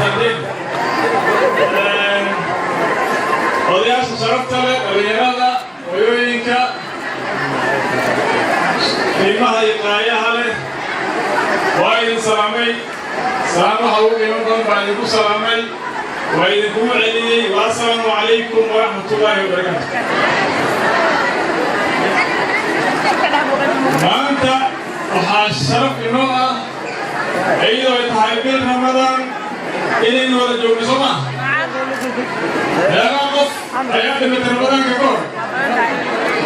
سنتين ودياش شرفت له ويوينكا qiimaha iyo qaayaha leh waa idin salaamay salaamaha ugu qiimo badan baan idinku salaamay waa idinku celiyey wa assalaamu calaykum waraxmatullaahi wabarakaatu maanta waxaa sharaf inoo ah iyadoo ay tahay bil ramadaan inaynu wada joogno soo maa meeqaa qof ayaa dhimatay ramadaanka ka hor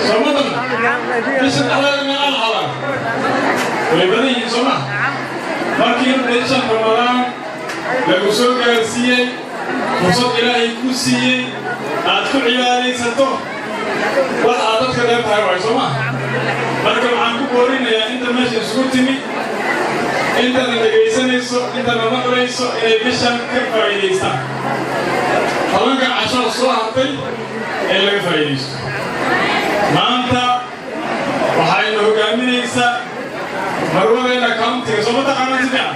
somadan bisha dhexdeeda meeqaa la xabaa way badan yihiin soo maa markii bishan ramadaan lagu soo gaarsiiyey fursad ilaahay ku siiyey aad ku cibaadaysato wax aad dadka dheer tahay waay soo maa marka waxaan ku boorinayaa inta meesha isugu timi intana dhegaysanayso intana maqlayso inay bishan ka faa'iidaystaan tobanka cashada soo hartay ee laga faa'iidaysto maanta waxaynu hogaaminaysaa marwadeena countiga soo ma taqaanaan si fiican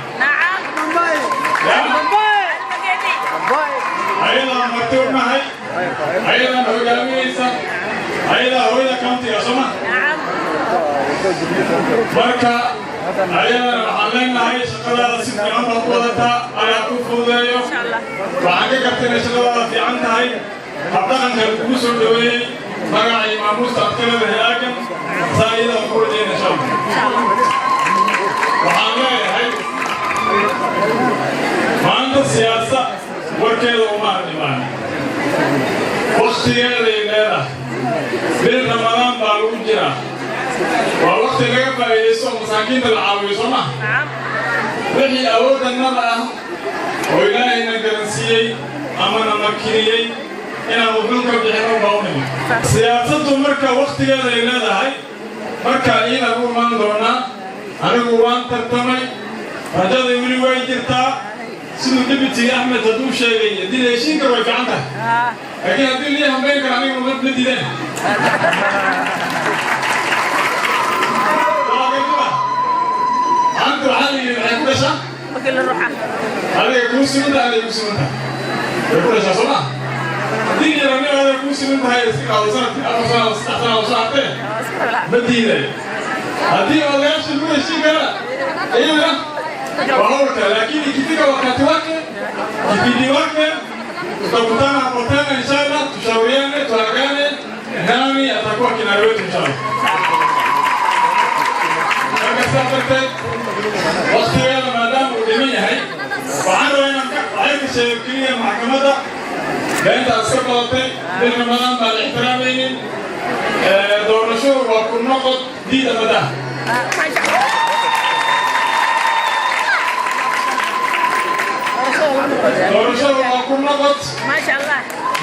ayadaa marti u nahay ayadaan hogaaminaysa ayadaa hooyada countiga soo ma marka ayadana waxaan leenahay shaqadaada si fiican baad ku wadataa ayaa ku fududeeyo waxaan ka gartay inay shaqadaada fiican tahay habdhaqanka kugu soo dhaweeyey magaca iyo maamuusta aad ka leedahay aagan saa iyada ku rajayna insha allah waxaan leeyahay maanta siyaasa warkeeda uma arrimaan waktigeeday leedahay bil ramadaan baa lagu jiraa waa waqti laga faa'iidaysto masaakiinta la caawiyo soo ma wixii awoodannada ah oo ilaahayna garansiiyey amana makiniyey inaan wuxuun ka bixino baa u nimi siyaasaddu marka waktigeeda ay leedahay markaa iina u imaan doonaa anigu waan tartamay rajaday weli way jirtaa siduu debitiga axmed hadduu sheegay haddii la heshiin karo way fiican tahay laakiin haddii lii hambayn kara anigu ma dideen أنت وحالي معك ليش؟ بكل الروحة. هذا كوسي من ده هذا كوسي من ده. يقول ليش أصلا؟ ديني رامي هذا كوسي من ده هاي أو سنة أو سنتين. بديله. هذه ولا شيء من الشيء كذا. إيه وهو لكن كتير وقت واقع كتير واقع تبتنا إن شاء الله تشاورينه تلاقينه نامي أتاكوا كنا نروح إن شاء الله. وقتها ما دام ودمية هاي وعنده هنا عيب الشيكية محكمة بأنت أسكبلتي بالرمضان بالاحترامين دور شهور وكل نقط دي مدى دور شهور وكل نقط ما شاء الله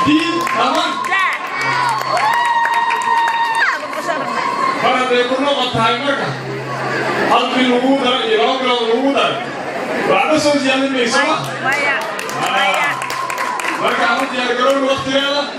دي تمام فرد يكون نقط هاي مركز قلبي الوجود يراقب الوجود بعد سوزي يعني بيسمع. مركز عملت يا رجال الوقت هذا.